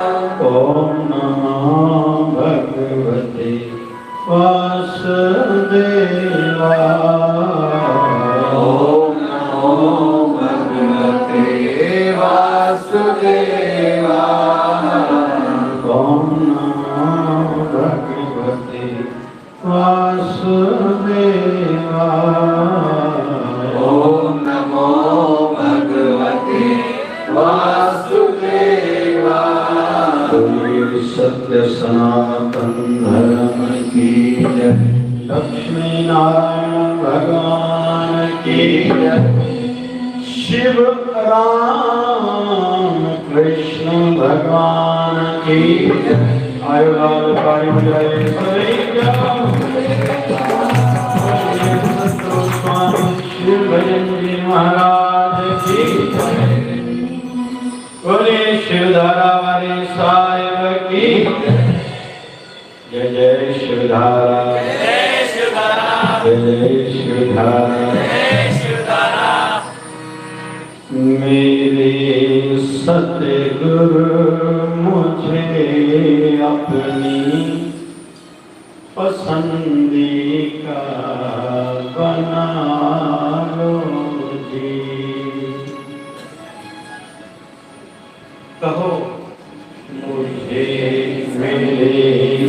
ओम नमो भगवते वासुदेवाय। ओम नमो भगवते वासुदेवाय। ओम नमो भगवते वासुदेवाय। ओम नमो भगवते वासुदेवाय। सत्य सनातन धर्म की जय। लक्ष्मी नारायण भगवान की जय। शिव राम कृष्ण भगवान की जय। आयुलाल काली जय सभी स्वामी शिव भजन जी महाराज की जय। बोले शिवधारा वाले साहिब की जय। जय शिवधारा, जय शिवधारा, जय शिवधारा, जय शिवधारा। मेरे सतगुरु मुझे अपनी पसंदी का बना लो जी। कहो मुझे मेरे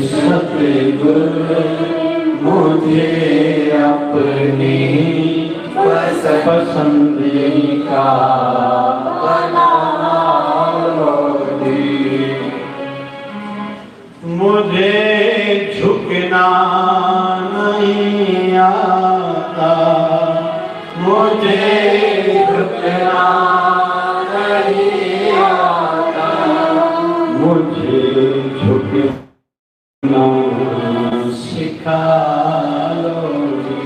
सतगुरु मुझे अपनी पसंदी का बना लो जी। मुझे झुकना नहीं आता, मुझे झुकना नहीं आता, मुझे झुकना सिखा लो जी।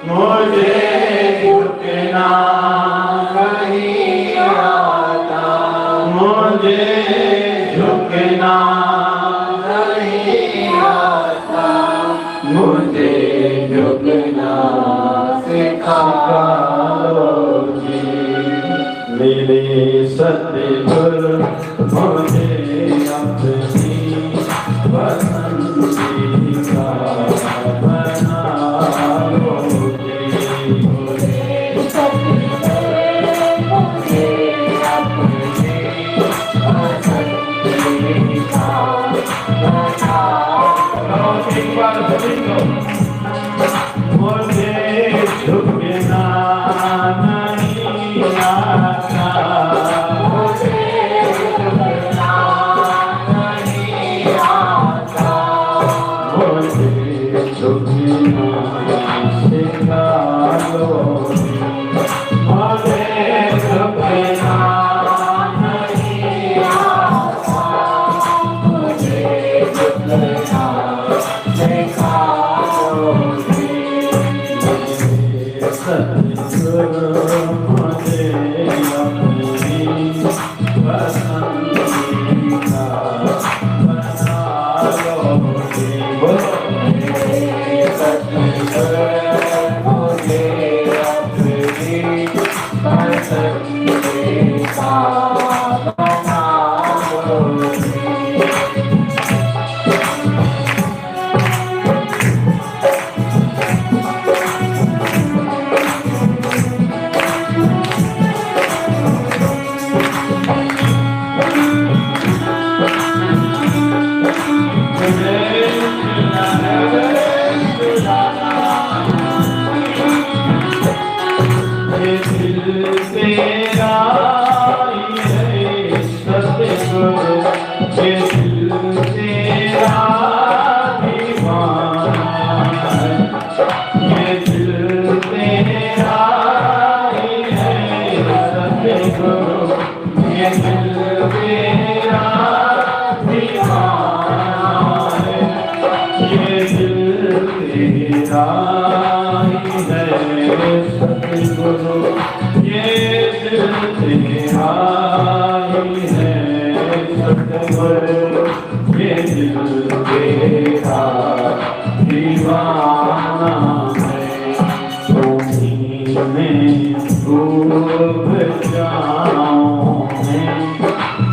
मुझे झुकना नहीं आता, मुझे झुकना नहीं आता, मुझे झुकना सिखा लो जी। मेरे सतगुरु मुझे अपनी पसंदी का बना लो जी। मुझे सतगुरु मुझे अपनी पसंदी का बना लो। एक बार सभी को मुझे झुकना नहीं आता, मुझे झुकना नहीं आता, मुझे झुकना सिखा लो जी। मुझे झुकना नहीं आता, मुझे झुकना सिखा लो जी। सतगुरु मुझे अपनी पसंदी का बना लो जी। मेरे सतगुरु मुझे अपनी पसंदी का बना लो जी।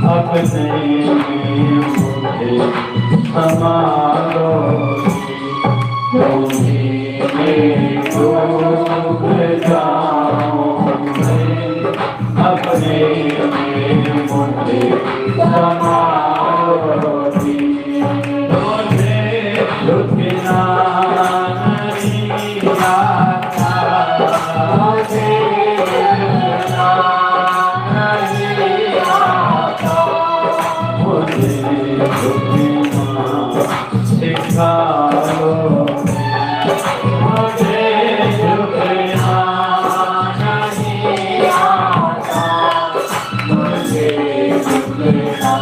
अपने संभालो तुम्हें डूब जाऊंगे अपने में मुझे संभालो तुझे झुकना नहीं आता मुझे झुकना नहीं आता मुझे झुकना सिखा लो मुझे झुकना नहीं आता मुझे झुकना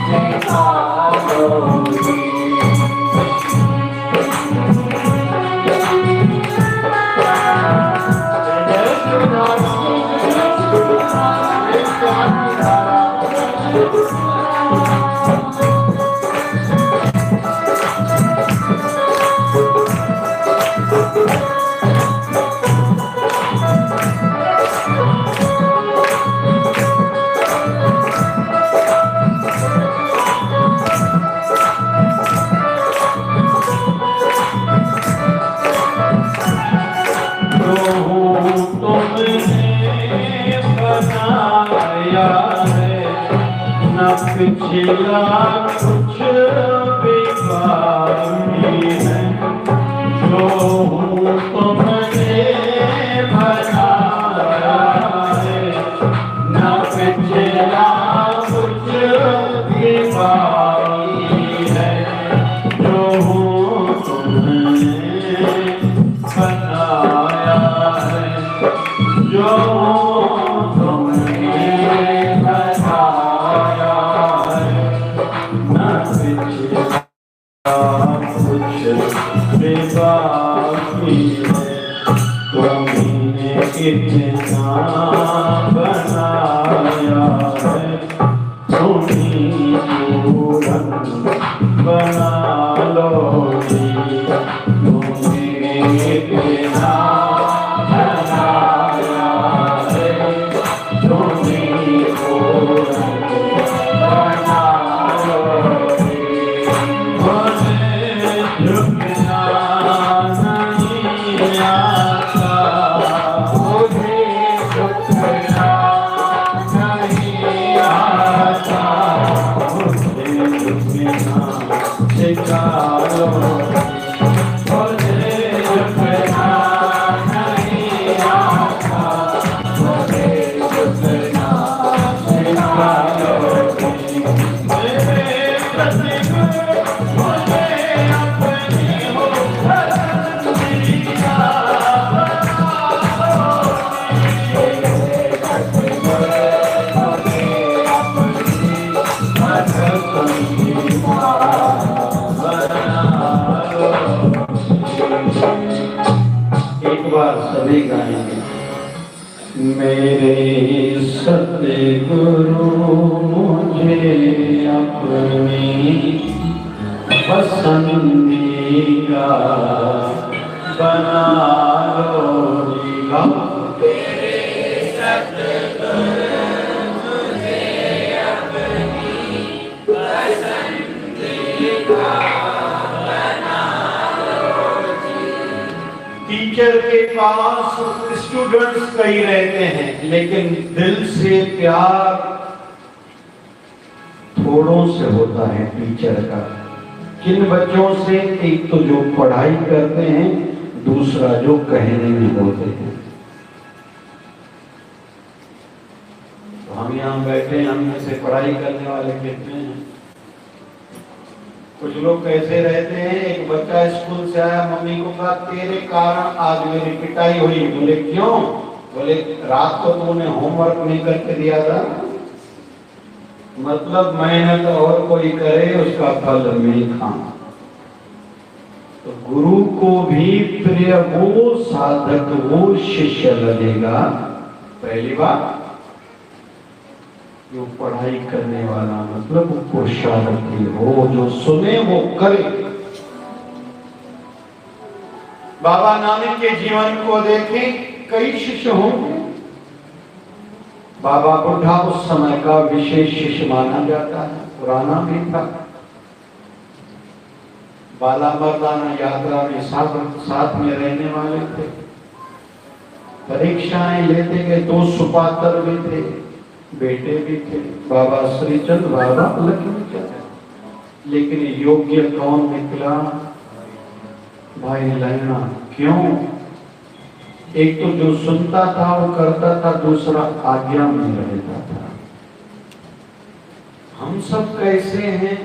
सिखा लो पिछला कुछ बेकार नहीं है जो हूँ तुमने बनाया है न पिछला कुछ बेकार है जो हूँ तुमने बनाया है जो तुमने बनाया कुछ बेबाकी है तुमने कितना बनाया है तुम्हीं पूरन बना लो तुमने कितना बनाया है तुम्हीं पूरन बना लो झुकना नहीं आता मुझे झुकना नहीं आता मुझे झुकना सिखा लो मुझे झुकना नहीं आता मुझे झुकना सिखा लो मेरे प्रतीक मुझे एक बार सभी गाएंगे मेरे सतगुरु मुझे अपनी पसंदीदा बना लो मेरे सतगुरु मुझे अपनी पसंदीदा टीचर के पास स्टूडेंट्स कई रहते हैं लेकिन दिल से प्यार थोड़ों से होता है टीचर का। किन बच्चों से? एक तो जो पढ़ाई करते हैं, दूसरा जो कहने में होते हैं। तो हम यहाँ बैठे, हम जैसे पढ़ाई करने वाले कितने हैं? कुछ लोग कैसे रहते हैं, एक बच्चा स्कूल से आया, मम्मी को कहा तेरे कारण आज मेरी पिटाई हुई। बोले क्यों? बोले रात को तूने होमवर्क नहीं करके दिया था। मतलब मेहनत और कोई करे उसका फल मैं खाऊं। तो गुरु को भी प्रिय वो, साधक वो, शिष्य लगेगा। पहली बात जो पढ़ाई करने वाला, मतलब पुरुषार्थी हो, जो सुने वो करे। बाबा नानक के जीवन को देखें, कई शिष्य होंगे। बाबा बुढ़ा उस समय का विशेष शिष्य माना जाता है, पुराना भी था। बाला मर्दाना यात्रा में साथ में रहने वाले थे, परीक्षाएं लेते गए, 2 सुपात्र भी थे, बेटे भी थे, बाबा श्रीचंद, बाबा लक्ष्मीचंद। लेकिन योग्य कौन निकला? भाई लैना। क्यों? एक तो जो सुनता था वो करता था, दूसरा आज्ञा में रहता था। हम सब कैसे हैं?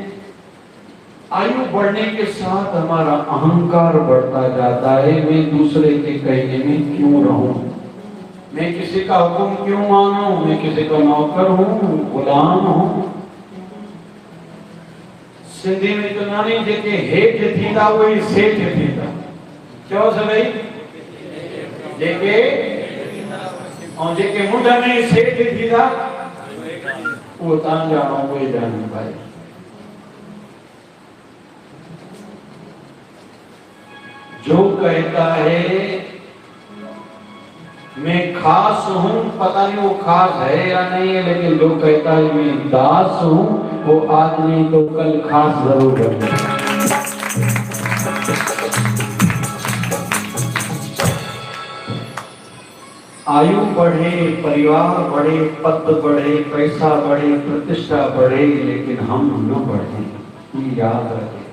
आयु बढ़ने के साथ हमारा अहंकार बढ़ता जाता है। मैं दूसरे के कहने में क्यों रहूं? मैं किसी का हुक्म क्यों मानूं? मैं किसी का नौकर हूं, गुलाम हूं। सिंधी में तो नानी जेके हेठ थींदा उहे सेठ थींदा। चओ सभई, जेके और जेके मुंड में सेठ थींदा वो तां जानो उहे जाने भाई। जो कहता है मैं खास हूं, पता नहीं वो खास है या नहीं है, लेकिन जो कहता है मैं दास हूं, वो आज नहीं तो कल खास जरूर बनेगा। आयु बढ़े, परिवार बढ़े, पद बढ़े, पैसा बढ़े, प्रतिष्ठा बढ़े, लेकिन हम न बढ़े, ये याद रखें।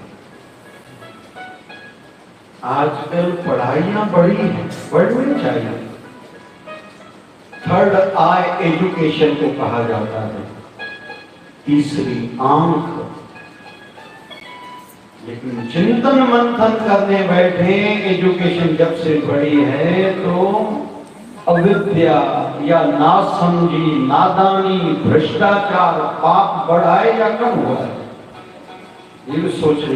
आजकल पढ़ाइयां बढ़ी हैं, बढ़नी चाहिए। थर्ड आई एजुकेशन को कहा जाता है, तीसरी आंख। लेकिन चिंतन मंथन करने बैठे, एजुकेशन जब से बढ़ी है तो अविद्या या नासमझी, नादानी, भ्रष्टाचार, पाप बढ़ा है या कम हुआ है? ये भी सोचने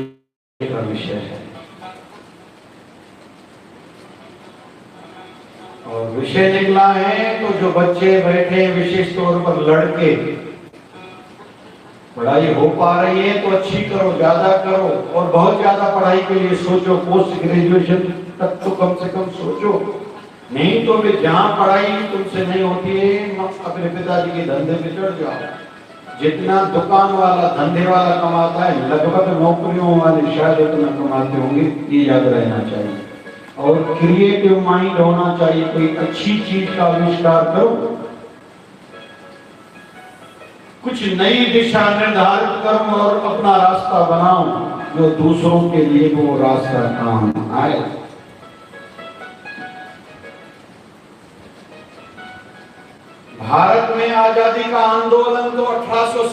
का विषय है। और विषय निकला है तो जो बच्चे बैठे, विशेष तौर पर लड़के, पढ़ाई हो पा रही है तो अच्छी करो, ज्यादा करो, और बहुत ज्यादा पढ़ाई के लिए सोचो, पोस्ट ग्रेजुएशन तक तो कम से कम सोचो। नहीं तो फिर जहां पढ़ाई तुमसे नहीं होती है, अपने पिताजी के धंधे पे चढ़ जाओ। जितना दुकान वाला, धंधे वाला कमाता है, लगभग नौकरियों वाले शायद उतना कमाते होंगे, ये याद रहना चाहिए। और क्रिएटिव माइंड होना चाहिए, कोई अच्छी चीज का आविष्कार करो, कुछ नई दिशा निर्धारित करो और अपना रास्ता बनाओ, जो दूसरों के लिए वो रास्ता काम आए। भारत में आजादी का आंदोलन तो 1870